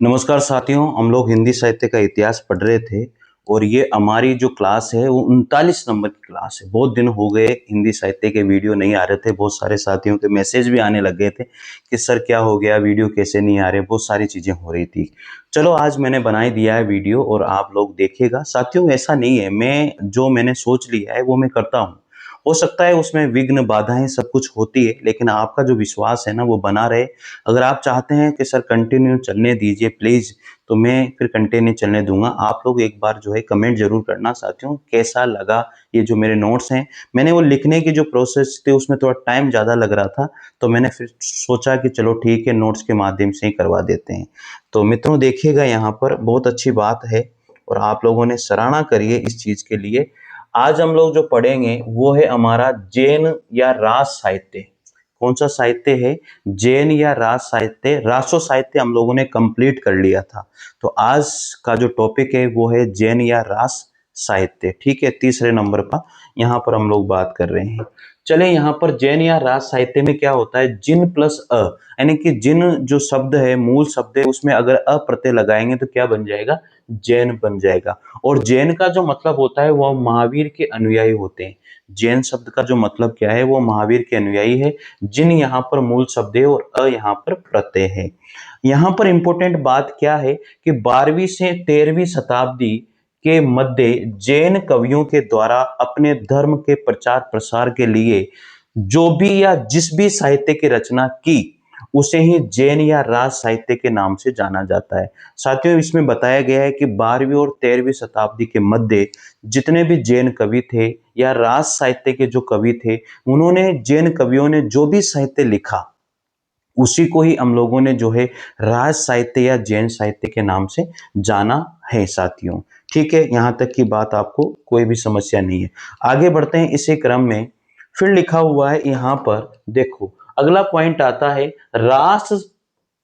नमस्कार साथियों, हम लोग हिंदी साहित्य का इतिहास पढ़ रहे थे और ये हमारी जो क्लास है वो 39 नंबर की क्लास है। बहुत दिन हो गए हिंदी साहित्य के वीडियो नहीं आ रहे थे। बहुत सारे साथियों के मैसेज भी आने लग गए थे कि सर क्या हो गया, वीडियो कैसे नहीं आ रहे, बहुत सारी चीज़ें हो रही थी। चलो आज मैंने बना ही दिया है वीडियो और आप लोग देखिएगा। साथियों ऐसा नहीं है, मैंने सोच लिया है वो मैं करता हूँ। हो सकता है उसमें विघ्न बाधाएं सब कुछ होती है, लेकिन आपका जो विश्वास है ना वो बना रहे। अगर आप चाहते हैं कि सर कंटिन्यू चलने दीजिए प्लीज, तो मैं फिर कंटिन्यू चलने दूंगा। आप लोग एक बार जो है कमेंट जरूर करना साथियों, कैसा लगा ये जो मेरे नोट्स हैं। मैंने वो लिखने की जो प्रोसेस थी उसमें थोड़ा टाइम ज़्यादा लग रहा था, तो मैंने फिर सोचा कि चलो ठीक है, नोट्स के माध्यम से ही करवा देते हैं। तो मित्रों देखिएगा, यहाँ पर बहुत अच्छी बात है और आप लोगों ने सराहना करिए इस चीज़ के लिए। आज हम लोग जो पढ़ेंगे वो है हमारा जैन या रास साहित्य। कौन सा साहित्य है? जैन या रास साहित्य। रासो साहित्य हम लोगों ने कंप्लीट कर लिया था, तो आज का जो टॉपिक है वो है जैन या रास साहित्य। ठीक है, तीसरे नंबर पर यहाँ पर हम लोग बात कर रहे हैं। चले, यहाँ पर जैन या रास साहित्य में क्या होता है, जिन प्लस अ, यानी कि जिन जो शब्द है, मूल शब्द है, उसमें अगर अ प्रत्यय लगाएंगे तो क्या बन जाएगा? जैन बन जाएगा। और जैन का जो मतलब होता है वह महावीर के अनुयायी होते हैं। जैन शब्द का जो मतलब क्या है, वो महावीर के अनुयायी है। जिन यहाँ पर मूल शब्द है और अ यहाँ पर प्रत्यय है। यहाँ पर इंपॉर्टेंट बात क्या है कि 12वीं से 13वीं शताब्दी के मध्य जैन कवियों के द्वारा अपने धर्म के प्रचार प्रसार के लिए जो भी या जिस भी साहित्य की रचना की, उसे ही जैन या रास साहित्य के नाम से जाना जाता है। साथियों इसमें बताया गया है कि 12वीं और 13वीं शताब्दी के मध्य जितने भी जैन कवि थे या रास साहित्य के जो कवि थे, उन्होंने, जैन कवियों ने जो भी साहित्य लिखा उसी को ही हम लोगों ने जो है राज साहित्य या जैन साहित्य के नाम से जाना है साथियों। ठीक है, यहां तक की बात आपको कोई भी समस्या नहीं है। आगे बढ़ते हैं इसी क्रम में। फिर लिखा हुआ है यहाँ पर, देखो अगला पॉइंट आता है, रास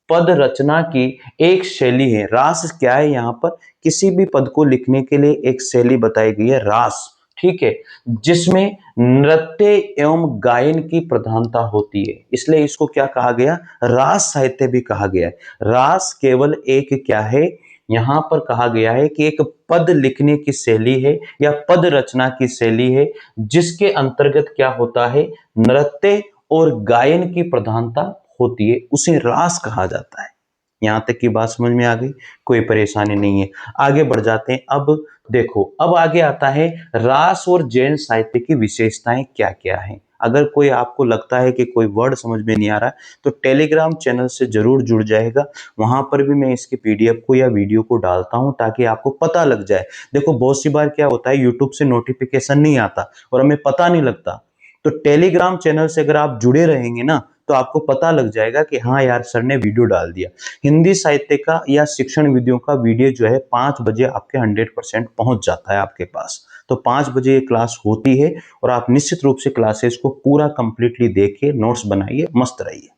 पद रचना की एक शैली है। रास क्या है? यहाँ पर किसी भी पद को लिखने के लिए एक शैली बताई गई है, रास। ठीक है, जिसमें नृत्य एवं गायन की प्रधानता होती है, इसलिए इसको क्या कहा गया? रास साहित्य भी कहा गया है। रास केवल एक क्या है, यहां पर कहा गया है कि एक पद लिखने की शैली है या पद रचना की शैली है, जिसके अंतर्गत क्या होता है, नृत्य और गायन की प्रधानता होती है, उसे रास कहा जाता है। यहां तक की बात समझ में आ गई? कोई परेशानी नहीं है। आगे बढ़ जाते हैं। अब देखो, अब आगे आता है रास और जैन साहित्य की विशेषताएं क्या क्या है। अगर कोई आपको लगता है कि कोई वर्ड समझ में नहीं आ रहा, तो टेलीग्राम चैनल से जरूर जुड़ जाएगा। वहां पर भी मैं इसके पीडीएफ को या वीडियो को डालता हूं ताकि आपको पता लग जाए। देखो बहुत सी बार क्या होता है, यूट्यूब से नोटिफिकेशन नहीं आता और हमें पता नहीं लगता। तो टेलीग्राम चैनल से अगर आप जुड़े रहेंगे ना, तो आपको पता लग जाएगा कि हाँ यार सर ने वीडियो डाल दिया। हिंदी साहित्य का या शिक्षण विधियों का वीडियो जो है 5 बजे आपके 100% पहुंच जाता है आपके पास। तो 5 बजे ये क्लास होती है और आप निश्चित रूप से क्लासेस को पूरा कंप्लीटली देखिए, नोट्स बनाइए, मस्त रहिए।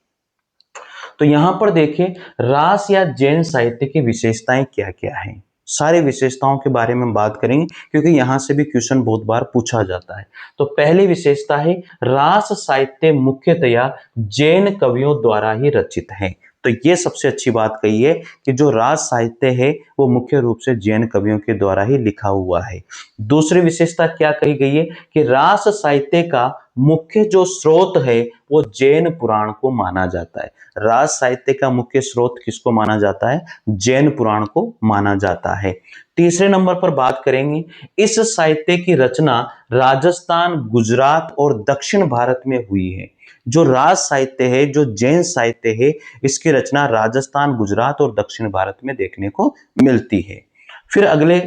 तो यहां पर देखिए, रास या जैन साहित्य की विशेषताएं क्या क्या हैं। सारी विशेषताओं के बारे में बात करेंगे क्योंकि यहां से भी क्वेश्चन बहुत बार पूछा जाता है। तो पहली विशेषता है, रास साहित्य मुख्यतया जैन कवियों द्वारा ही रचित है। तो ये सबसे अच्छी बात कही है कि जो रास साहित्य है वो मुख्य रूप से जैन कवियों के द्वारा ही लिखा हुआ है। दूसरी विशेषता क्या कही गई है कि रास साहित्य का मुख्य जो स्रोत है वो जैन पुराण को माना जाता है। राज साहित्य का मुख्य स्रोत किसको माना जाता है? जैन पुराण को माना जाता है। तीसरे नंबर पर बात करेंगे, इस साहित्य की रचना राजस्थान, गुजरात और दक्षिण भारत में हुई है। जो राज साहित्य है, जो जैन साहित्य है, इसकी रचना राजस्थान, गुजरात और दक्षिण भारत में देखने को मिलती है। फिर अगले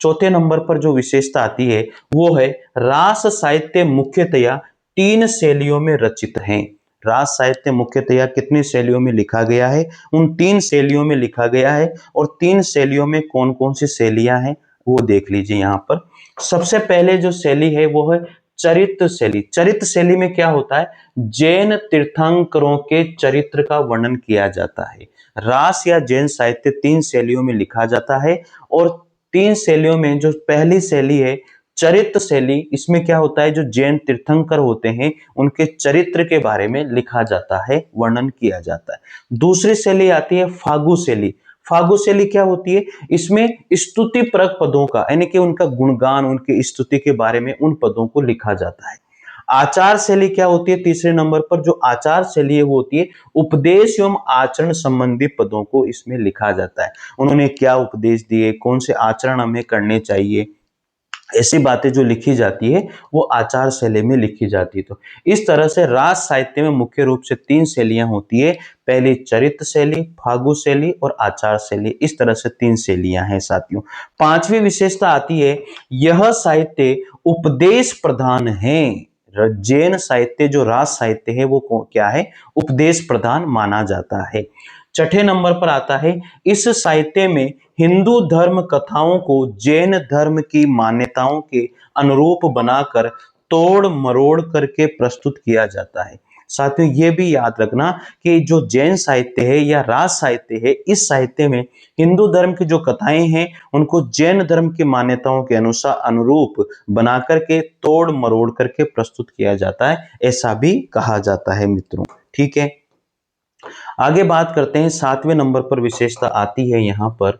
चौथे नंबर पर जो विशेषता आती है वो है, रास साहित्य मुख्यतया 3 शैलियों में रचित हैं। रास साहित्य मुख्यतया कितनी शैलियों में लिखा गया है? उन 3 शैलियों में लिखा गया है। और 3 शैलियों में कौन कौन सी शैलियां हैं वो देख लीजिए। यहाँ पर सबसे पहले जो शैली है वो है चरित्र शैली। चरित्र शैली में क्या होता है, जैन तीर्थंकरों के चरित्र का वर्णन किया जाता है। रास या जैन साहित्य 3 शैलियों में लिखा जाता है और 3 शैलियों में जो पहली शैली है चरित्र शैली, इसमें क्या होता है, जो जैन तीर्थंकर होते हैं उनके चरित्र के बारे में लिखा जाता है, वर्णन किया जाता है। दूसरी शैली आती है फागु शैली। फागु शैली क्या होती है, इसमें स्तुति परक पदों का यानी कि उनका गुणगान, उनकी स्तुति के बारे में उन पदों को लिखा जाता है। आचार शैली क्या होती है, तीसरे नंबर पर जो आचार शैली है वो होती है उपदेश एवं आचरण संबंधी पदों को इसमें लिखा जाता है। उन्होंने क्या उपदेश दिए, कौन से आचरण हमें करने चाहिए, ऐसी बातें जो लिखी जाती है वो आचार शैली में लिखी जाती है। तो इस तरह से राज साहित्य में मुख्य रूप से तीन शैलियां होती है, पहली चरित्र शैली, फागु शैली और आचार शैली। इस तरह से तीन शैलियां हैं साथियों। पांचवी विशेषता आती है, यह साहित्य उपदेश प्रधान है। जैन साहित्य जो राज साहित्य है वो क्या है, उपदेश प्रधान माना जाता है। छठे नंबर पर आता है, इस साहित्य में हिंदू धर्म कथाओं को जैन धर्म की मान्यताओं के अनुरूप बनाकर तोड़ मरोड़ करके प्रस्तुत किया जाता है। साथियों ये भी याद रखना कि जो जैन साहित्य है या राज साहित्य है, इस साहित्य में हिंदू धर्म की जो कथाएं हैं उनको जैन धर्म की मान्यताओं के अनुसार अनुरूप बना करके तोड़ मरोड़ करके प्रस्तुत किया जाता है, ऐसा भी कहा जाता है मित्रों। ठीक है, आगे बात करते हैं। सातवें नंबर पर विशेषता आती है यहां पर,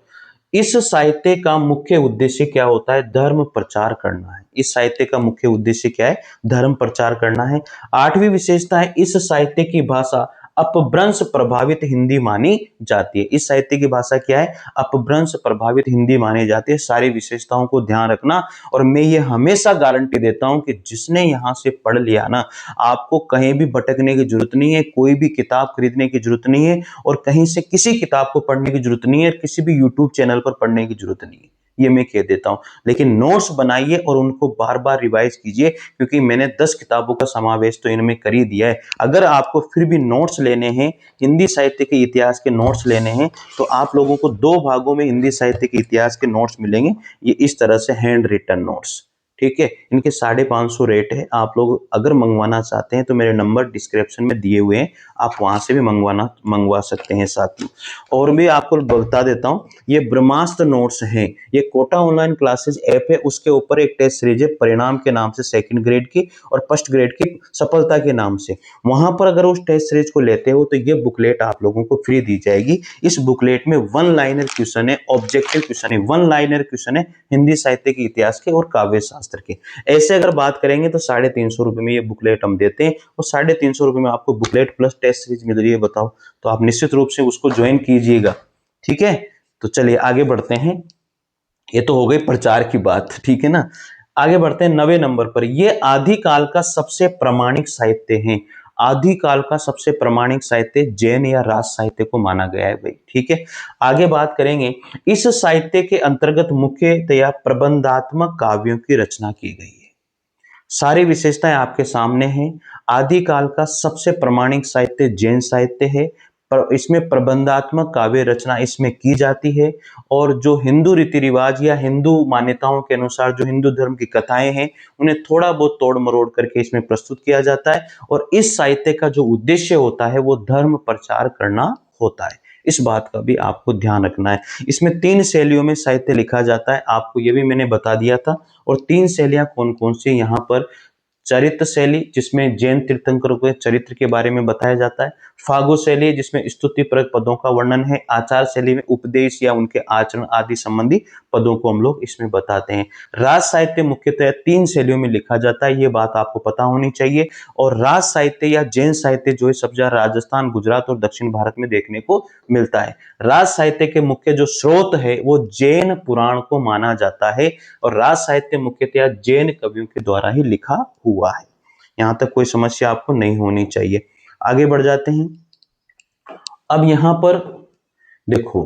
इस साहित्य का मुख्य उद्देश्य क्या होता है, धर्म प्रचार करना है। इस साहित्य का मुख्य उद्देश्य क्या है, धर्म प्रचार करना है। आठवीं विशेषता है, इस साहित्य की भाषा अपभ्रंश प्रभावित हिंदी मानी जाती है। इस साहित्य की भाषा क्या है, अपभ्रंश प्रभावित हिंदी मानी जाती है। सारी विशेषताओं को ध्यान रखना, और मैं ये हमेशा गारंटी देता हूं कि जिसने यहां से पढ़ लिया ना, आपको कहीं भी भटकने की जरूरत नहीं है, कोई भी किताब खरीदने की जरूरत नहीं है, और कहीं से किसी किताब को पढ़ने की जरूरत नहीं है, किसी भी यूट्यूब चैनल पर पढ़ने की जरूरत नहीं है, ये मैं कह देता हूं। लेकिन नोट्स बनाइए और उनको बार बार रिवाइज कीजिए, क्योंकि मैंने 10 किताबों का समावेश तो इनमें कर ही दिया है। अगर आपको फिर भी नोट्स लेने हैं, हिंदी साहित्य के इतिहास के नोट्स लेने हैं, तो आप लोगों को 2 भागों में हिंदी साहित्य के इतिहास के नोट्स मिलेंगे। ये इस तरह से हैंड रिटन नोट्स, ठीक है। इनके 550 रेट है। आप लोग अगर मंगवाना चाहते हैं तो मेरे नंबर डिस्क्रिप्शन में दिए हुए हैं, आप वहां से भी मंगवा सकते हैं। साथ में और भी आपको बता देता हूं, ये ब्रह्मास्त्र नोट्स हैं, ये कोटा ऑनलाइन क्लासेस ऐप है, उसके ऊपर एक टेस्ट सीरीज है परिणाम के नाम से, सेकंड ग्रेड की, और फर्स्ट ग्रेड की सफलता के नाम से। वहां पर अगर उस टेस्ट सीरीज को लेते हो तो ये बुकलेट आप लोगों को फ्री दी जाएगी। इस बुकलेट में 1 लाइनर क्वेश्चन है, ऑब्जेक्टिव क्वेश्चन है, 1 लाइनर क्वेश्चन है हिंदी साहित्य के इतिहास के और काव्य शास्त्र के। ऐसे अगर बात करेंगे तो 350 रुपए में ये बुकलेट हम देते हैं, और 350 रुपए में आपको बुकलेट प्लस टेस्ट सीरीज मिल रही है। बताओ, तो आप निश्चित रूप से उसको ज्वाइन कीजिएगा। ठीक है, तो चलिए आगे बढ़ते हैं। ये तो हो गई प्रचार की बात, ठीक है ना। आगे बढ़ते हैं 9वें नंबर पर, ये आदिकाल का सबसे प्रामाणिक साहित्य है। आदिकाल का सबसे प्रामाणिक साहित्य जैन या राज साहित्य को माना गया है भाई, ठीक है। आगे बात करेंगे, इस साहित्य के अंतर्गत मुख्यतया प्रबंधात्मक काव्यों की रचना की गई है। सारी विशेषताएं आपके सामने हैं। आदिकाल का सबसे प्रामाणिक साहित्य जैन साहित्य है, पर इसमें प्रबंधात्मक काव्य रचना इसमें की जाती है, और जो हिंदू रीति रिवाज या हिंदू मान्यताओं के अनुसार जो हिंदू धर्म की कथाएं हैं उन्हें थोड़ा बहुत तोड़ मरोड़ करके इसमें प्रस्तुत किया जाता है। और इस साहित्य का जो उद्देश्य होता है वो धर्म प्रचार करना होता है। इस बात का भी आपको ध्यान रखना है। इसमें 3 शैलियों में साहित्य लिखा जाता है, आपको ये भी मैंने बता दिया था। और 3 शैलियां कौन कौन सी यहाँ पर, चरित्र शैली जिसमें जैन तीर्थंकरों के चरित्र के बारे में बताया जाता है, फागु शैली जिसमें स्तुति परक पदों का वर्णन है, आचार शैली में उपदेश या उनके आचरण आदि संबंधी पदों को हम लोग इसमें बताते हैं। राज साहित्य मुख्यतः 3 शैलियों में लिखा जाता है, ये बात आपको पता होनी चाहिए। और राज साहित्य या जैन साहित्य जो है सब ज्यादा राजस्थान, गुजरात और दक्षिण भारत में देखने को मिलता है। राज साहित्य के मुख्य जो स्रोत है वो जैन पुराण को माना जाता है, और राज साहित्य मुख्यतः जैन कवियों के द्वारा ही लिखा हुआ है। यहां तक कोई समस्या आपको नहीं होनी चाहिए। आगे बढ़ जाते हैं। अब यहां पर देखो,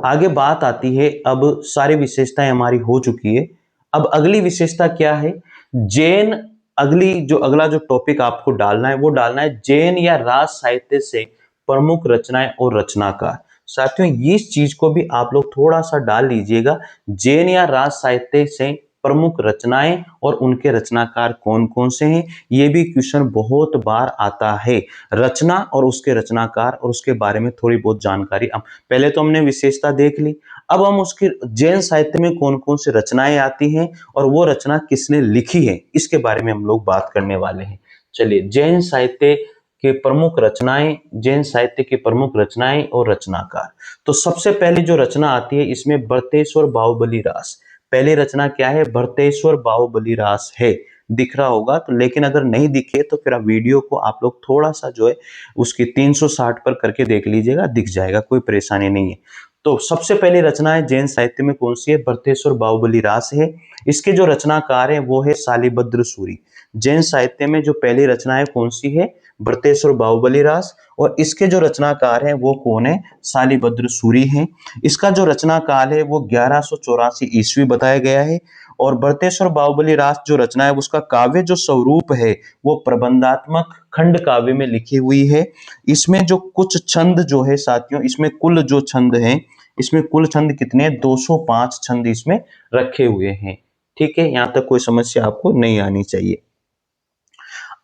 आगे बात आती है, अब सारी विशेषताएं हमारी हो चुकी है। अब अगली विशेषता क्या है, जैन, अगला जो टॉपिक आपको डालना है वो डालना है जैन या राज साहित्य से प्रमुख रचनाएं और रचनाकार। साथियों इस चीज को भी आप लोग थोड़ा सा डाल लीजिएगा, जैन या राज साहित्य से प्रमुख रचनाएं और उनके रचनाकार कौन कौन से हैं। ये भी क्वेश्चन बहुत बार आता है, रचना और उसके रचनाकार और उसके बारे में थोड़ी बहुत जानकारी। अब पहले तो हमने विशेषता देख ली, अब हम उसके जैन साहित्य में कौन कौन सी रचनाएं आती हैं और वो रचना किसने लिखी है इसके बारे में हम लोग बात करने वाले हैं। चलिए, जैन साहित्य के प्रमुख रचनाएं, जैन साहित्य की प्रमुख रचनाएं और रचनाकार। तो सबसे पहली जो रचना आती है इसमें भरतेश्वर बाहुबली रास। पहली रचना क्या है? भरतेश्वर बाहुबली रास है। दिख रहा होगा तो, लेकिन अगर नहीं दिखे तो फिर आप वीडियो को आप लोग थोड़ा सा जो है उसकी 360 पर करके देख लीजिएगा, दिख जाएगा, कोई परेशानी नहीं है। तो सबसे पहली रचना है जैन साहित्य में कौन सी है? भरतेश्वर बाहुबली रास है। इसके जो रचनाकार है वो है शालिभद्र सूरी। जैन साहित्य में जो पहली रचना है कौन सी है? भरतेश्वर बाहुबली रास। और इसके जो रचनाकार हैं वो कौन है? शालिभद्र सूरी हैं। इसका जो रचना काल है वो 1184 ईस्वी बताया गया है। और भरतेश्वर बाहुबली रास जो रचना है उसका काव्य जो स्वरूप है वो प्रबंधात्मक खंड काव्य में लिखी हुई है। इसमें जो कुछ छंद जो है साथियों, इसमें कुल जो छंद हैं, इसमें कुल छंद कितने? 205 छंद इसमें रखे हुए हैं। ठीक है, यहां तक कोई समस्या आपको नहीं आनी चाहिए।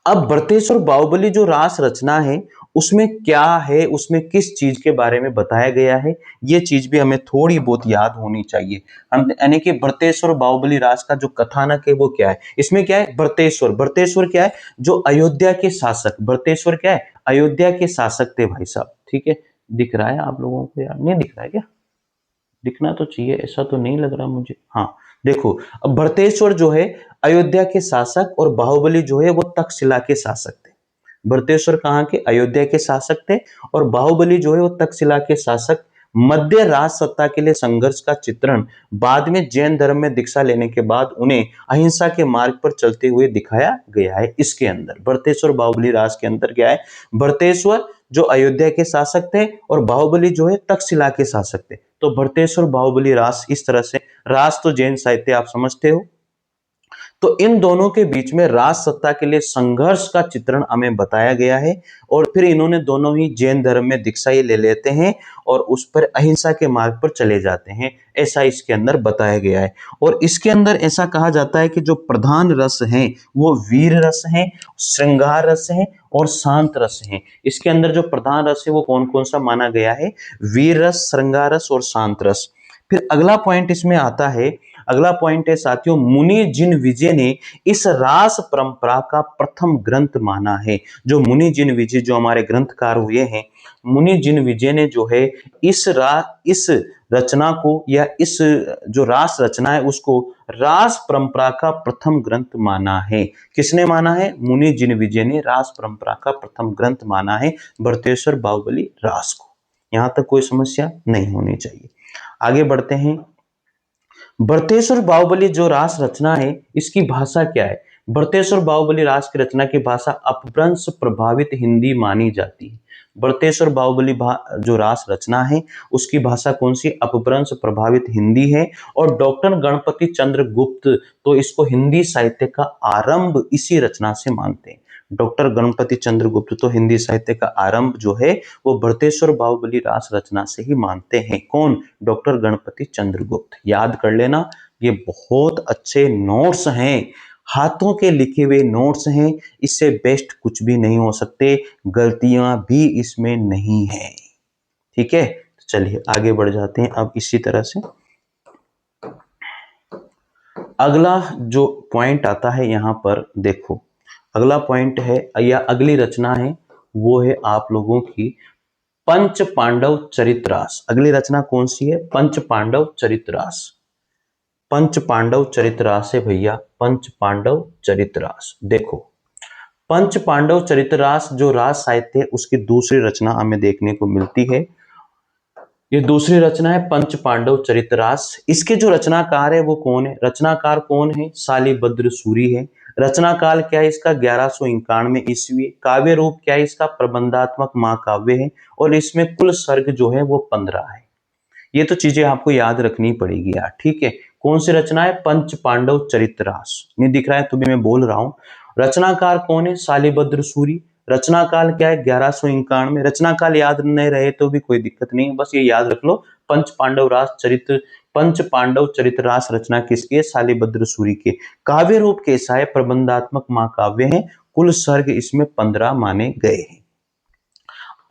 अब भरतेश्वर बाहुबली जो रास रचना है उसमें क्या है, उसमें किस चीज के बारे में बताया गया है, ये चीज भी हमें थोड़ी बहुत याद होनी चाहिए। हम यानी कि भरतेश्वर बाहुबली रास का जो कथानक है वो क्या है? इसमें क्या है? भरतेश्वर, भरतेश्वर क्या है? जो अयोध्या के शासक, भरतेश्वर क्या है? अयोध्या के शासक थे भाई साहब। ठीक है, दिख रहा है आप लोगों को? यार नहीं दिख रहा है क्या? दिखना तो चाहिए, ऐसा तो नहीं लग रहा मुझे। हाँ देखो, अब भरतेश्वर जो है अयोध्या के शासक और बाहुबली जो है वो तक्षशिला के शासक थे। भरतेश्वर कहाँ के? अयोध्या के शासक थे। और बाहुबली जो है वो तक्षशिला के शासक। मध्य राज सत्ता के लिए संघर्ष का चित्रण बाद में जैन धर्म में दीक्षा लेने के बाद उन्हें अहिंसा के मार्ग पर चलते हुए दिखाया गया है। इसके अंदर भरतेश्वर बाहुबली राज के अंदर क्या है? भरतेश्वर जो अयोध्या के शासक थे और बाहुबली जो है तक्षशिला के शासक थे। तो भरतेश्वर बाहुबली रास इस तरह से। रास तो जैन साहित्य आप समझते हो। तो इन दोनों के बीच में राज सत्ता के लिए संघर्ष का चित्रण हमें बताया गया है। और फिर इन्होंने दोनों ही जैन धर्म में दीक्षा ही ले लेते हैं और उस पर अहिंसा के मार्ग पर चले जाते हैं, ऐसा इसके अंदर बताया गया है। और इसके अंदर ऐसा कहा जाता है कि जो प्रधान रस हैं वो वीर रस हैं, श्रृंगार रस हैं और शांत रस हैं। इसके अंदर जो प्रधान रस है वो कौन कौन सा माना गया है? वीर रस, श्रृंगार रस और शांत रस। फिर अगला पॉइंट इसमें आता है, अगला पॉइंट है साथियों, मुनि जिन विजय ने इस रास परंपरा का प्रथम ग्रंथ माना है। जो मुनि जिन विजय जो हमारे ग्रंथकार हुए हैं, मुनि जिन विजय ने जो है इस रचना को या इस जो रास रचना है उसको रास परंपरा का प्रथम ग्रंथ माना है। किसने माना है? मुनि जिन विजय ने रास परंपरा का प्रथम ग्रंथ माना है भरतेश्वर बाहुबली रास को। यहां तक कोई समस्या नहीं होनी चाहिए। आगे बढ़ते हैं। भरतेश्वर बाहुबली जो रास रचना है इसकी भाषा क्या है? भरतेश्वर बाहुबली रास की रचना की भाषा अपभ्रंश प्रभावित हिंदी मानी जाती है। भरतेश्वर बाहुबली जो रास रचना है उसकी भाषा कौन सी? अपभ्रंश प्रभावित हिंदी है। और डॉक्टर गणपति चंद्र गुप्त तो इसको हिंदी साहित्य का आरंभ इसी रचना से मानते हैं। डॉक्टर गणपति चंद्र गुप्त तो हिंदी साहित्य का आरंभ जो है वो भरतेश्वर बाहुबली रास रचना से ही मानते हैं। कौन? डॉक्टर गणपति चंद्रगुप्त। याद कर लेना, ये बहुत अच्छे नोट्स हैं, हाथों के लिखे हुए नोट्स हैं, इससे बेस्ट कुछ भी नहीं हो सकते, गलतियां भी इसमें नहीं है। ठीक है, तो चलिए आगे बढ़ जाते हैं अब इसी तरह से। अगला जो पॉइंट आता है यहां पर देखो, अगला पॉइंट है या अगली रचना है वो है आप लोगों की पंच पांडव चरितरास। अगली रचना कौन सी है? पंच पांडव चरितरास। पंच पांडव चरितरास है भैया, पंच पांडव चरितरास। देखो, पंच पांडव चरितरास जो रास साहित्य है उसकी दूसरी रचना हमें देखने को मिलती है। ये दूसरी रचना है पंच पांडव चरितरास। इसके जो रचनाकार है वो कौन है? रचनाकार कौन है? शालिभद्र सूरी है। रचना काल क्या है इसका? 1191 ईस्वी। काव्य रूप क्या है इसका? प्रबंधात्मक महाकाव्य है। और इसमें कुल सर्ग जो है वो 15 है। ये तो चीजें आपको याद रखनी पड़ेगी यार। ठीक है, कौन सी रचना है? पंच पांडव चरितरास। नहीं दिख रहा है तो भी मैं बोल रहा हूं। रचनाकार कौन है? शालिभद्र सूरी। रचना काल क्या है? 1191। रचना काल याद नहीं रहे तो भी कोई दिक्कत नहीं है, बस ये याद रख लो, पंच पांडव चरितरास रचना किसकी है? शालिभद्र सूरी के। काव्य रूप कैसा है? प्रबंधात्मक महाकाव्य है। कुल सर्ग इसमें 15 माने गए हैं।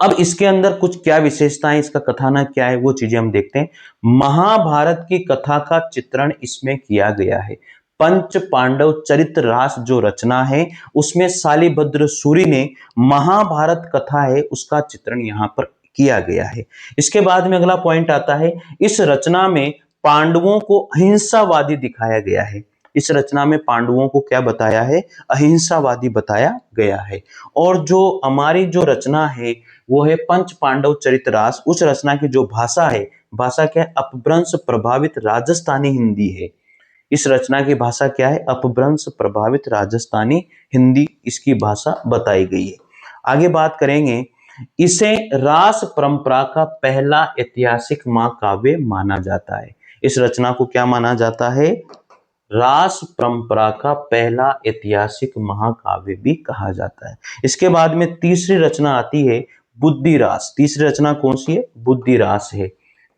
अब इसके अंदर कुछ क्या विशेषताएं, इसका कथानक क्या है वो चीजें हम देखते हैं। महाभारत की कथा का चित्रण इसमें किया गया है। पंच पांडव चरित रास जो रचना है उसमें शालिभद्र सूरी ने महाभारत कथा है उसका चित्रण यहाँ पर किया गया है। इसके बाद में अगला पॉइंट आता है, इस रचना में पांडवों को अहिंसावादी दिखाया गया है। इस रचना में पांडवों को क्या बताया है, अहिंसावादी बताया गया है। और जो हमारी जो रचना है वो है पंच पांडव चरितरास, उस रचना की जो भाषा है, भाषा क्या है, अपभ्रंश प्रभावित राजस्थानी हिंदी है। इस रचना की भाषा क्या है, अपभ्रंश प्रभावित राजस्थानी हिंदी इसकी भाषा बताई गई है। आगे बात करेंगे, इसे रास परंपरा का पहला ऐतिहासिक महाकाव्य माना जाता है। इस रचना को क्या माना जाता है, रास परंपरा का पहला ऐतिहासिक महाकाव्य भी कहा जाता है। इसके बाद में तीसरी रचना आती है बुद्धिरास। तीसरी रचना कौन सी है, बुद्धिरास है।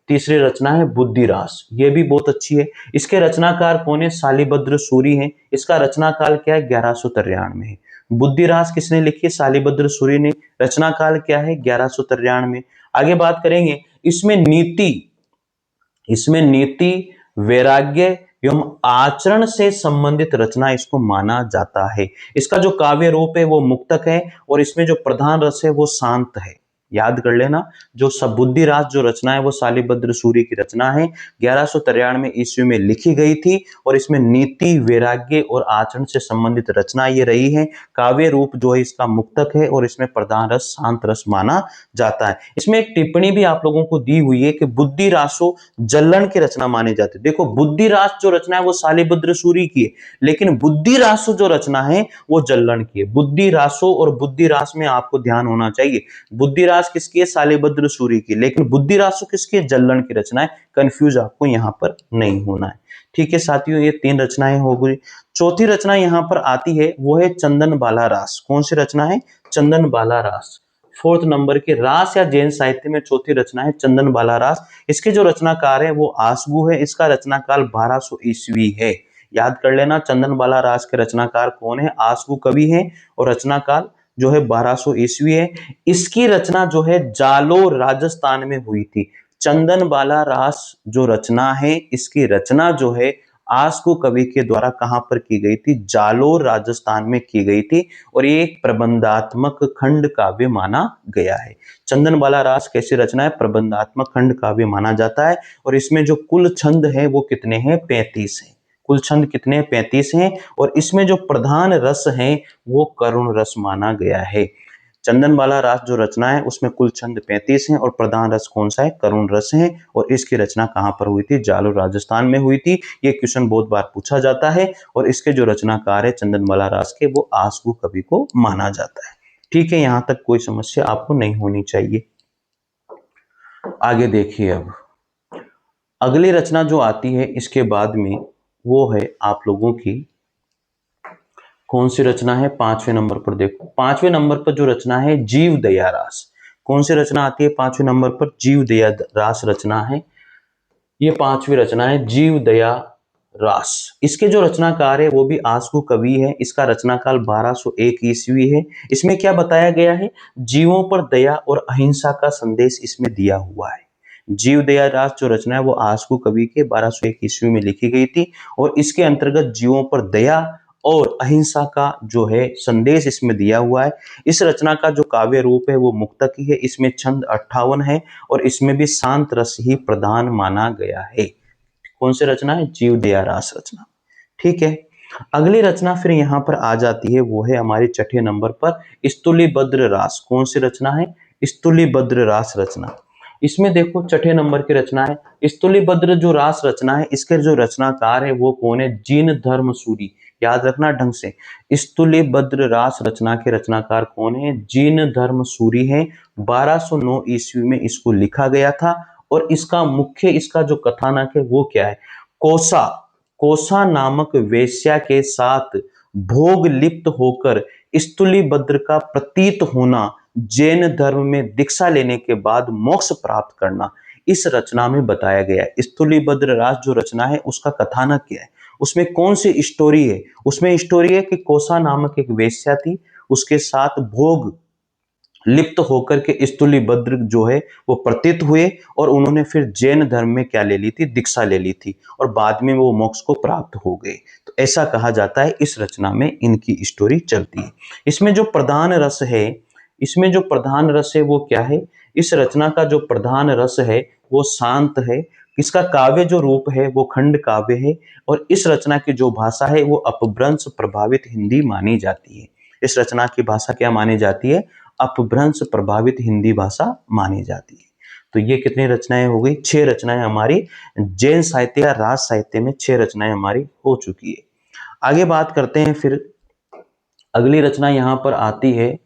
तीसरी रचना है बुद्धिरास, ये भी बहुत अच्छी है। इसके रचनाकार कौन है, शालिभद्र सूरी हैं। इसका रचना काल क्या है, 1193 है। बुद्धिरास किसने लिखी है, शालिभद्र सूरी ने। रचना काल क्या है, 1193। आगे बात करेंगे, इसमें नीति वैराग्य एवं आचरण से संबंधित रचना इसको माना जाता है। इसका जो काव्य रूप है वो मुक्तक है और इसमें जो प्रधान रस है वो शांत है। याद कर लेना, जो बुद्धिरास जो रचना है वो शालिभद्र सूरी की रचना है, 1193 ईस्वी में लिखी गई थी और इसमें नीति वैराग्य और आचरण से संबंधित रचना ये रही है। काव्य रूप जो है इसका मुक्तक है और इसमें प्रधान रस शांत रस माना जाता है। इसमें एक टिप्पणी भी आप लोगों को दी हुई है कि बुद्धिरासो जल्लन की रचना मानी जाती है। देखो, बुद्धिरास जो रचना है वो शालिभद्र सूरी की है, लेकिन बुद्धिरासो जो रचना है वो जल्लन की है। बुद्धिरासो और बुद्धिरास में आपको ध्यान होना चाहिए, बुद्धिरास किसकी है, शालिभद्र सूरी की, लेकिन बुद्धिरासो किसकी है, जल्लन की रचना है। कंफ्यूज आपको यहां पर नहीं होना है। ठीक है साथियों, ये 3 रचनाएं हो गई। चौथी रचना यहां पर आती है वो है चंदन बाला रास। कौन सी रचना है, चंदन बाला रास। 4th नंबर के रास या जैन साहित्य में चौथी रचना है चंदन बाला रास। इसके जो रचनाकार है वो आसगु है। इसका रचनाकाल 1200 ईस्वी है। याद कर लेना, चंदन बाला रास के रचनाकार कौन है, आसगु कवि है और रचनाकाल जो है 1200 ईस्वी है। इसकी रचना जो है जालोर राजस्थान में हुई थी। चंदन बाला रास जो रचना है, इसकी रचना जो है आसगु कवि के द्वारा कहां पर की गई थी, जालोर राजस्थान में की गई थी और ये एक प्रबंधात्मक खंड काव्य माना गया है। चंदन बाला रास कैसी रचना है, प्रबंधात्मक खंड काव्य माना जाता है और इसमें जो कुल छंद है वो कितने हैं, 35 हैं। कुल छंद कितने, 35 हैं और इसमें जो प्रधान रस है वो करुण रस माना गया है। चंदन बाला रास जो रचना है उसमें कुल छंद 35 हैं और प्रधान रस कौन सा है, करुण रस है। और इसकी रचना कहां पर हुई थी, जालोर राजस्थान में हुई थी। ये क्वेश्चन बहुत बार पूछा जाता है और इसके जो रचनाकार है चंदन बाला रास के, वो आसगु कवि को माना जाता है। ठीक है, यहां तक कोई समस्या आपको नहीं होनी चाहिए। आगे देखिए, अब अगली रचना जो आती है इसके बाद में वो है आप लोगों की कौन सी रचना है, 5वें नंबर पर देखो। 5वें नंबर पर जो रचना है जीव दया रास। कौन सी रचना आती है 5वें नंबर पर, जीव दया रास रचना है। ये 5वीं रचना है जीव दया रास। इसके जो रचनाकार है वो भी आसगु कवि है। इसका रचनाकाल 1201 ईस्वी है। इसमें क्या बताया गया है, जीवों पर दया और अहिंसा का संदेश इसमें दिया हुआ है। जीव दया रास जो रचना है वो आसगु कवि के 1201 ईस्वी में लिखी गई थी और इसके अंतर्गत जीवों पर दया और अहिंसा का जो है संदेश इसमें दिया हुआ है। इस रचना का जो काव्य रूप है वो मुक्तक ही है। इसमें छंद 58 है और इसमें भी शांत रस ही प्रधान माना गया है। कौन सी रचना है, जीव दया रास रचना। ठीक है, अगली रचना फिर यहाँ पर आ जाती है वो है हमारी 6ठे नंबर पर स्तुलिभद्र रास। कौन सी रचना है, स्तुलिभद्र रास रचना। इसमें देखो 6ठे नंबर की रचना है स्तुलिभद्र जो रास रचना है। इसके जो रचनाकार है वो कौन है, जीन धर्म सूरी। याद रखना ढंग से, स्तुलिभद्र रास रचना के रचनाकार कौन है, जीन धर्म सूरी है। 1209 ईस्वी में इसको लिखा गया था और इसका मुख्य इसका जो कथानक है वो क्या है, कोसा नामक वेश्या के साथ भोग लिप्त होकर स्तुलिभद्र का प्रतीत होना, जैन धर्म में दीक्षा लेने के बाद मोक्ष प्राप्त करना, इस रचना में बताया गया है। स्तुलिभद्र रास जो रचना है उसका कथानक क्या है, उसमें कौन सी स्टोरी है, उसमें स्टोरी है कि कोसा नामक एक वेश्या थी, उसके साथ भोग लिप्त होकर के स्थूलिभद्र जो है वो प्रतीत हुए और उन्होंने फिर जैन धर्म में क्या ले ली थी, दीक्षा ले ली थी और बाद में वो मोक्ष को प्राप्त हो गए। तो ऐसा कहा जाता है इस रचना में इनकी स्टोरी चलती है। इसमें जो प्रधान रस है, इसमें जो प्रधान रस है वो क्या है, इस रचना का जो प्रधान रस है वो शांत है। इसका काव्य जो रूप है वो खंड काव्य है और इस रचना की जो भाषा है वो अपभ्रंश प्रभावित हिंदी मानी जाती है। इस रचना की भाषा क्या मानी जाती है, अपभ्रंश प्रभावित हिंदी भाषा मानी जाती है। तो ये कितनी रचनाएं हो गई, 6 रचनाएं हमारी जैन साहित्य या राज साहित्य में 6 रचनाएं हमारी हो चुकी है। आगे बात करते हैं, फिर अगली रचना यहां पर आती है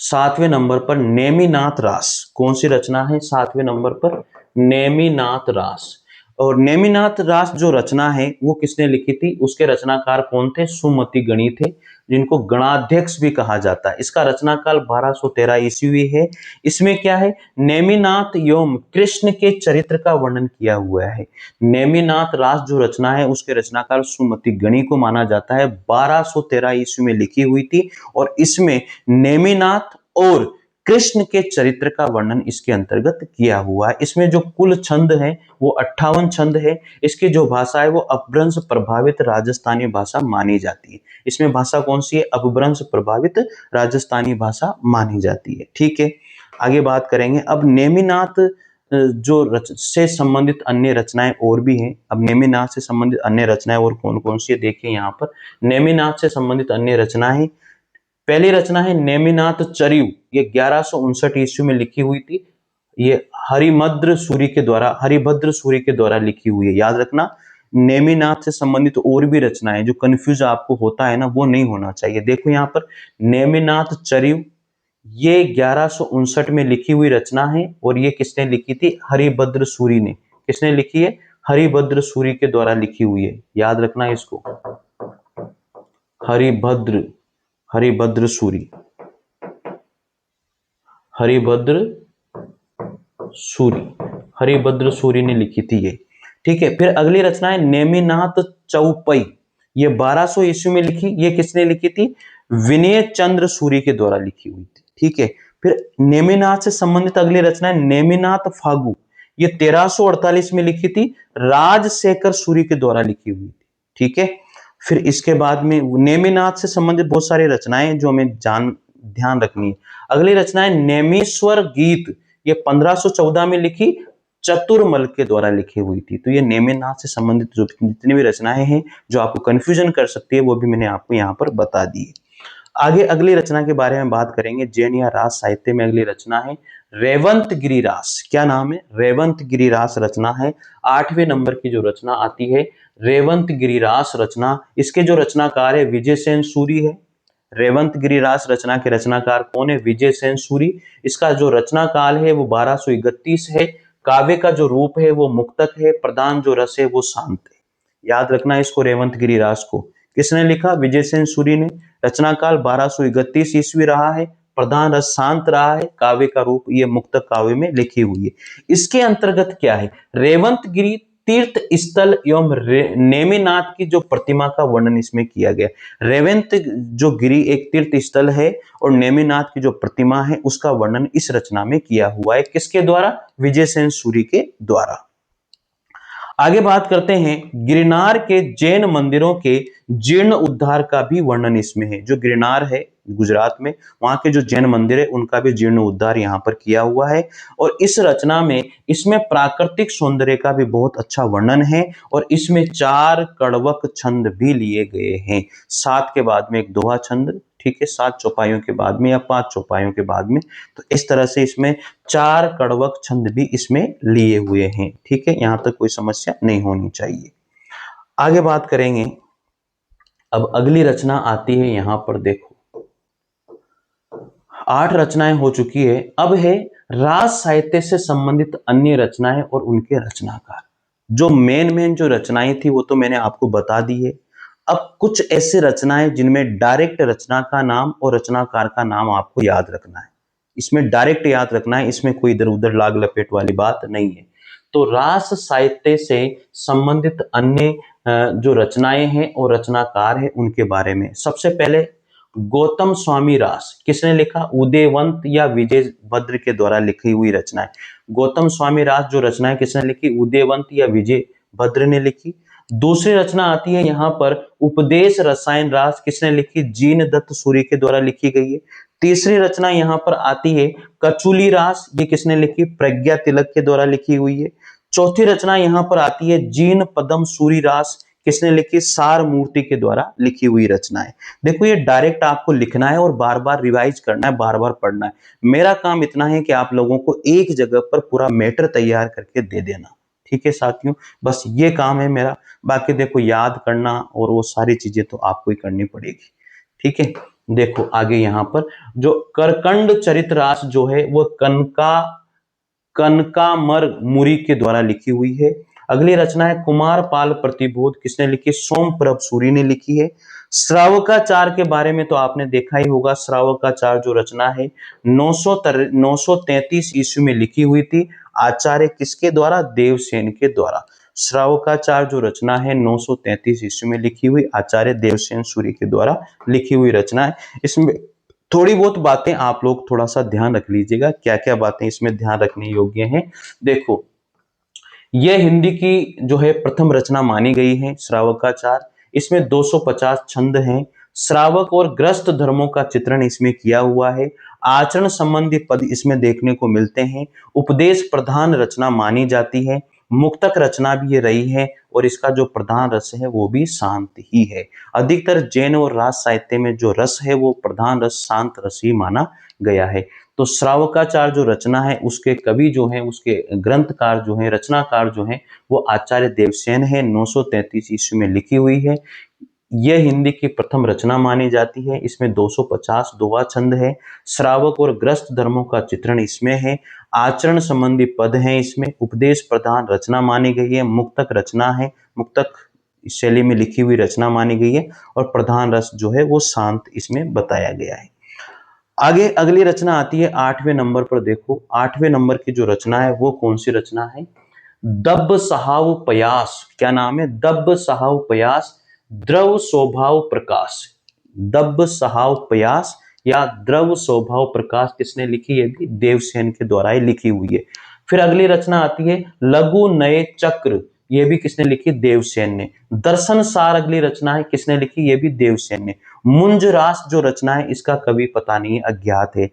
7वें नंबर पर नेमिनाथ रास। कौन सी रचना है 7वें नंबर पर, नेमिनाथ रास। और नेमिनाथ रास जो रचना है वो किसने लिखी थी, उसके रचनाकार कौन थे, सुमति गणी थे, जिनको गणाध्यक्ष भी कहा जाता है। इसका रचनाकाल 1213 ईस्वी है। इसमें क्या है, नेमिनाथ एवं कृष्ण के चरित्र का वर्णन किया हुआ है। नेमिनाथ रास जो रचना है उसके रचनाकार सुमति गणी को माना जाता है, 1213 ईस्वी में लिखी हुई थी और इसमें नेमिनाथ और कृष्ण के चरित्र का वर्णन इसके अंतर्गत किया हुआ है। इसमें जो कुल छंद है वो 58 छंद है। इसकी जो भाषा है वो अपभ्रंश प्रभावित राजस्थानी भाषा मानी जाती है। इसमें भाषा कौन सी है, अपभ्रंश प्रभावित राजस्थानी भाषा मानी जाती है। ठीक है, आगे बात करेंगे। अब नेमिनाथ जो से संबंधित अन्य रचनाएं और भी हैं। अब नेमिनाथ से संबंधित अन्य रचनाएं और कौन कौन सी है देखिए यहाँ पर। नेमिनाथ से संबंधित अन्य रचनाएं, पहली रचना है नेमिनाथ चरियु, ये 1159 ईस्वी में लिखी हुई थी। ये हरिभद्र सूरी के द्वारा लिखी हुई है। याद रखना, नेमिनाथ से संबंधित और भी रचनाएं, जो कंफ्यूज आपको होता है ना वो नहीं होना चाहिए। देखो यहाँ पर नेमिनाथ चरियु, ये 1159 में लिखी हुई रचना है और ये किसने लिखी थी, हरिभद्र सूरी ने। किसने लिखी है, हरिभद्र सूरी के द्वारा लिखी हुई है। याद रखना इसको, हरिभद्र सूरी, हरिभद्र सूरी ने लिखी थी ये। ठीक है, फिर अगली रचना है नेमिनाथ चौपई, ये 1200 ईस्वी में लिखी। ये किसने लिखी थी, विनय चंद्र सूरी के द्वारा लिखी हुई थी। ठीक है, फिर नेमिनाथ से संबंधित अगली रचना है नेमिनाथ फागु, ये 1348 में लिखी थी, राजशेखर सूरी के द्वारा लिखी हुई थी। ठीक है, फिर इसके बाद में नेमिनाथ से संबंधित बहुत सारी रचनाएं जो हमें ध्यान रखनी है। अगली रचना है नेमीश्वर गीत, ये 1514 में लिखी, चतुरमल के द्वारा लिखी हुई थी। तो ये नेमिनाथ से संबंधित जो जितनी भी रचनाएं हैं जो आपको कंफ्यूजन कर सकती है वो भी मैंने आपको यहाँ पर बता दी है। आगे अगली रचना के बारे में बात करेंगे। जैन या राज साहित्य में अगली रचना है रेवंत गिरिरास। क्या नाम है, रेवंत गिरिरास रचना है। 8वें नंबर की जो रचना आती है रेवंत गिरिरास रचना, इसके जो रचनाकार है विजय सेन सूरी है। रेवंत गिरिरास रचना के रचनाकार कौन है, विजय सेन सूरी। इसका जो रचना काल है वो 1231 है। काव्य का जो रूप है वो मुक्तक है, प्रधान जो रस है वो शांत है। याद रखना इसको, रेवंत गिरिरास को किसने लिखा, विजय सेन सूरी ने। रचना काल 1231 ईस्वी रहा है, प्रधान रस शांत रहा है, काव्य का रूप ये मुक्तक काव्य में लिखी हुई है। इसके अंतर्गत क्या है, रेवंत गिरी तीर्थ स्थल एवं नेमिनाथ की जो प्रतिमा का वर्णन इसमें किया गया। रेवंत जो गिरी एक तीर्थ स्थल है और नेमिनाथ की जो प्रतिमा है उसका वर्णन इस रचना में किया हुआ है। किसके द्वारा, विजय सेन सूरी के द्वारा। आगे बात करते हैं, गिरनार के जैन मंदिरों के जीर्ण उद्धार का भी वर्णन इसमें है। जो गिरनार है गुजरात में, वहां के जो जैन मंदिर है उनका भी जीर्ण उद्धार यहाँ पर किया हुआ है। और इस रचना में इसमें प्राकृतिक सौंदर्य का भी बहुत अच्छा वर्णन है और इसमें 4 कड़वक छंद भी लिए गए हैं। 7 के बाद में एक दोहा छंद, ठीक है, 7 चौपाइयों के बाद में या 5 चौपाइयों के बाद में। तो इस तरह से इसमें 4 कड़वक छंद भी इसमें लिए हुए हैं। ठीक है, यहां तक कोई समस्या नहीं होनी चाहिए। आगे बात करेंगे। अब अगली रचना आती है यहां पर, देखो 8 रचनाएं हो चुकी है। अब है राज साहित्य से संबंधित अन्य रचनाएं और उनके रचनाकार। जो मेन जो रचनाएं थी वो तो मैंने आपको बता दी है। अब कुछ ऐसे रचनाएं जिनमें डायरेक्ट रचना का नाम और रचनाकार का नाम आपको याद रखना है। इसमें डायरेक्ट याद रखना है, इसमें कोई इधर उधर लाग लपेट वाली बात नहीं है। तो रास साहित्य से संबंधित अन्य जो रचनाएं हैं और रचनाकार हैं उनके बारे में सबसे पहले गौतम स्वामी रास किसने लिखा? उदयवंत या विजय भद्र के द्वारा लिखी हुई रचना है। गौतम स्वामी रास जो रचना है किसने लिखी? उदयवंत या विजय भद्र ने लिखी। दूसरी रचना आती है यहाँ पर उपदेश रसायन रास, किसने लिखी? जीन दत्त सूरी के द्वारा लिखी गई है। तीसरी रचना यहाँ पर आती है कचुली रास, ये किसने लिखी? प्रज्ञा तिलक के द्वारा लिखी हुई है। चौथी रचना यहाँ पर आती है जीन पदम सूरी रास, किसने लिखी? सार मूर्ति के द्वारा लिखी हुई रचना है। देखो ये डायरेक्ट आपको लिखना है और बार बार रिवाइज करना है, बार बार पढ़ना है। मेरा काम इतना है कि आप लोगों को एक जगह पर पूरा मैटर तैयार करके दे देना। ठीक है साथियों, बस ये काम है मेरा। बाकी देखो याद करना और वो सारी चीजें तो आपको ही करनी पड़ेगी। ठीक है, देखो आगे यहाँ पर जो करकंड चरित रास जो है वो कनकामर मुरी के द्वारा लिखी हुई है। अगली रचना है कुमार पाल प्रतिबोध, किसने लिखी? सोमप्रभ सूरी ने लिखी है। श्रावकाचार के बारे में तो आपने देखा ही होगा। श्रावकाचार जो रचना है 933 ईस्वी में लिखी हुई थी। आचार्य किसके द्वारा? देवसेन के द्वारा। श्रावकाचार जो रचना है 933 ईस्वी में लिखी हुई, आचार्य देवसेन सूरी के द्वारा लिखी हुई रचना है। इसमें थोड़ी बहुत बातें आप लोग थोड़ा सा ध्यान रख लीजिएगा, क्या क्या बातें इसमें ध्यान रखने योग्य हैं। देखो यह हिंदी की जो है प्रथम रचना मानी गई है श्रावकाचार। इसमें 250 छंद हैं। श्रावक और ग्रस्त धर्मों का चित्रण इसमें किया हुआ है। आचरण संबंधी पद इसमें देखने को मिलते हैं। उपदेश प्रधान रचना मानी जाती है। मुक्तक रचना भी ये रही है और इसका जो प्रधान रस है वो भी शांत ही है। अधिकतर जैन और राज साहित्य में जो रस है वो प्रधान रस शांत रस ही माना गया है। तो श्रावकाचार जो रचना है उसके कवि जो हैं, उसके ग्रंथकार जो हैं, रचनाकार जो हैं वो आचार्य देवसेन है। 933 ईस्वी में लिखी हुई है। यह हिंदी की प्रथम रचना मानी जाती है। इसमें 250 दोहा छंद है। श्रावक और ग्रस्त धर्मों का चित्रण इसमें है। आचरण संबंधी पद हैं इसमें। उपदेश प्रधान रचना मानी गई है। मुक्तक रचना है, मुक्तक शैली में लिखी हुई रचना मानी गई है और प्रधान रस जो है वो शांत इसमें बताया गया है। आगे अगली रचना आती है 8वें नंबर पर। देखो 8वें नंबर की जो रचना है वो कौन सी रचना है? दब्ब सहाव पयास। क्या नाम है? दब्ब सहाव पयास, द्रव स्वभाव प्रकाश। दब्ब सहाव पयास या द्रव स्वभाव प्रकाश किसने लिखी? है भी देवसेन के द्वारा ही लिखी हुई है। फिर अगली रचना आती है लघु नए चक्र, ये भी किसने लिखी? देवसेन ने। दर्शन सार अगली रचना है, किसने लिखी? ये भी देवसेन ने। मुंजरास जो रचना है इसका कवि पता नहीं, अज्ञात है।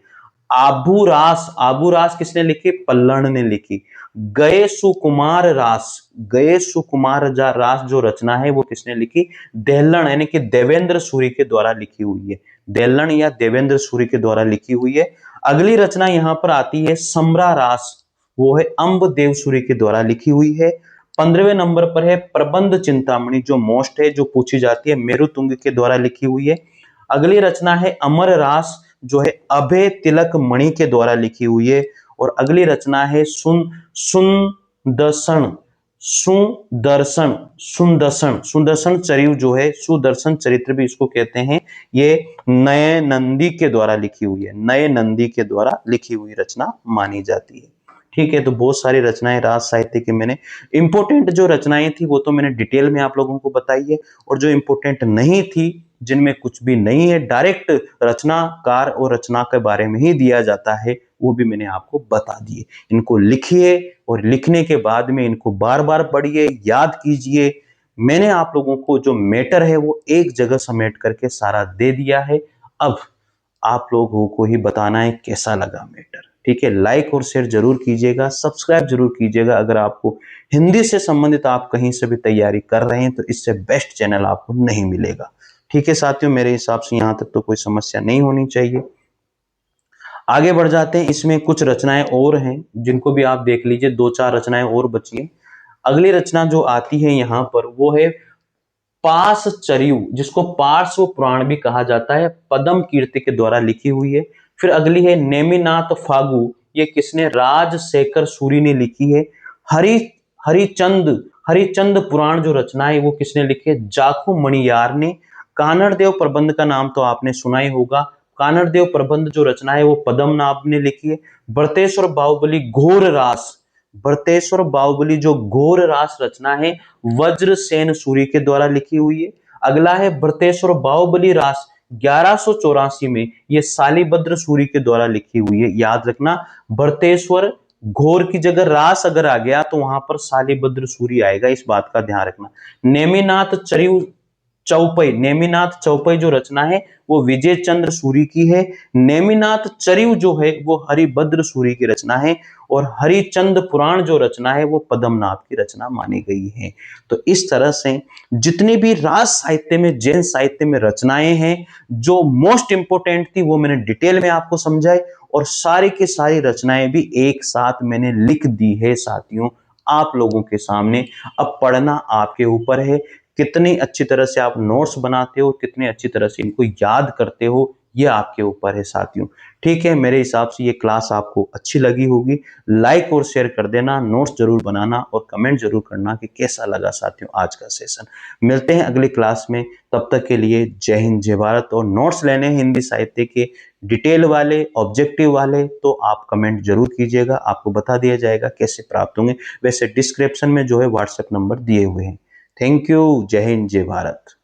आबूरास, आबूरास किसने लिखी? पल्लड़ ने लिखी। गए सुकुमार रास, गए सुकुमार रास जो रचना है वो किसने लिखी? देहलन यानी कि देवेंद्र सूरी के द्वारा लिखी हुई है। देहलन या देवेंद्र सूरी के द्वारा लिखी हुई है। अगली रचना यहां पर आती है समरा रास, वो है अंब देव सूरी के द्वारा लिखी हुई है। 15वें नंबर पर है प्रबंध चिंतामणि, जो मोस्ट है, जो पूछी जाती है, मेरुतुंग के द्वारा लिखी हुई है। अगली रचना है अमर रास, जो है अभय तिलक मणि के द्वारा लिखी हुई है। और अगली रचना है सुदर्शन सुदर्शन सुदर्शन सुदर्शन चरित्र, जो है सुदर्शन चरित्र भी इसको कहते हैं। ये नए नंदी के द्वारा लिखी हुई है, नए नंदी के द्वारा लिखी हुई रचना मानी जाती है। ठीक है, तो बहुत सारी रचनाएं राज साहित्य की मैंने इंपोर्टेंट जो रचनाएं थी वो तो मैंने डिटेल में आप लोगों को बताई है, और जो इंपोर्टेंट नहीं थी, जिनमें कुछ भी नहीं है, डायरेक्ट रचनाकार और रचना के बारे में ही दिया जाता है, वो भी मैंने आपको बता दिए। इनको लिखिए और लिखने के बाद में इनको बार बार पढ़िए, याद कीजिए। मैंने आप लोगों को जो मैटर है वो एक जगह समेट करके सारा दे दिया है। अब आप लोगों को ही बताना है कैसा लगा मैटर। ठीक है, लाइक और शेयर जरूर कीजिएगा, सब्सक्राइब जरूर कीजिएगा। अगर आपको हिंदी से संबंधित आप कहीं से भी तैयारी कर रहे हैं तो इससे बेस्ट चैनल आपको नहीं मिलेगा। ठीक है साथियों, मेरे हिसाब से यहां तक तो कोई समस्या नहीं होनी चाहिए। आगे बढ़ जाते हैं। इसमें कुछ रचनाएं और हैं जिनको भी आप देख लीजिए, 2-4 रचनाएं और बची हैं। अगली रचना जो आती है यहाँ पर वो है पासचर्यु, जिसको पार्श्व पुराण भी कहा जाता है, पदम कीर्ति के द्वारा लिखी हुई है। फिर अगली है नेमिनाथ फागु, ये किसने? राजशेखर सूरी ने लिखी है। हरि हरिचंद हरिचंद पुराण जो रचना है वो किसने लिखी है? जाखू मणियार ने। कानड़ देव प्रबंध का नाम तो आपने सुना ही होगा। कानड़ देव प्रबंध जो रचना है वो पद्मनाभ ने लिखी है। बृहतेश्वर बाहुबली घोर रास, बृहतेश्वर बाहुबली जो घोर रास रचना है वज्रसेन सूरी के द्वारा लिखी हुई है। अगला है बृहतेश्वर बाहुबली रास, 1184 में ये शालिभद्र सूरी के द्वारा लिखी हुई है। याद रखना, भरतेश्वर घोर की जगह रास अगर आ गया तो वहां पर शालिभद्र सूरी आएगा, इस बात का ध्यान रखना। नेमिनाथ चरिव चौपई, नेमिनाथ चौपई जो रचना है वो विजय चंद्र सूरी की है। नेमिनाथ चरिव जो है वो हरिभद्र सूरी की रचना है। और हरिचंद पुराण जो रचना है वो पद्मनाभ की रचना मानी गई है। तो इस तरह से जितनी भी राज साहित्य में, जैन साहित्य में रचनाएं हैं जो मोस्ट इंपोर्टेंट थी वो मैंने डिटेल में आपको समझाई, और सारी की सारी रचनाएं भी एक साथ मैंने लिख दी है साथियों आप लोगों के सामने। अब पढ़ना आपके ऊपर है, कितनी अच्छी तरह से आप नोट्स बनाते हो, कितनी अच्छी तरह से इनको याद करते हो, ये आपके ऊपर है साथियों। ठीक है, मेरे हिसाब से ये क्लास आपको अच्छी लगी होगी। लाइक और शेयर कर देना, नोट्स जरूर बनाना और कमेंट जरूर करना कि कैसा लगा साथियों आज का सेशन। मिलते हैं अगली क्लास में, तब तक के लिए जय हिंद जय भारत। और नोट्स लेने हैं हिंदी साहित्य के डिटेल वाले, ऑब्जेक्टिव वाले, तो आप कमेंट जरूर कीजिएगा, आपको बता दिया जाएगा कैसे प्राप्त होंगे। वैसे डिस्क्रिप्शन में जो है व्हाट्सएप नंबर दिए हुए हैं। थैंक यू, जय हिंद जय भारत।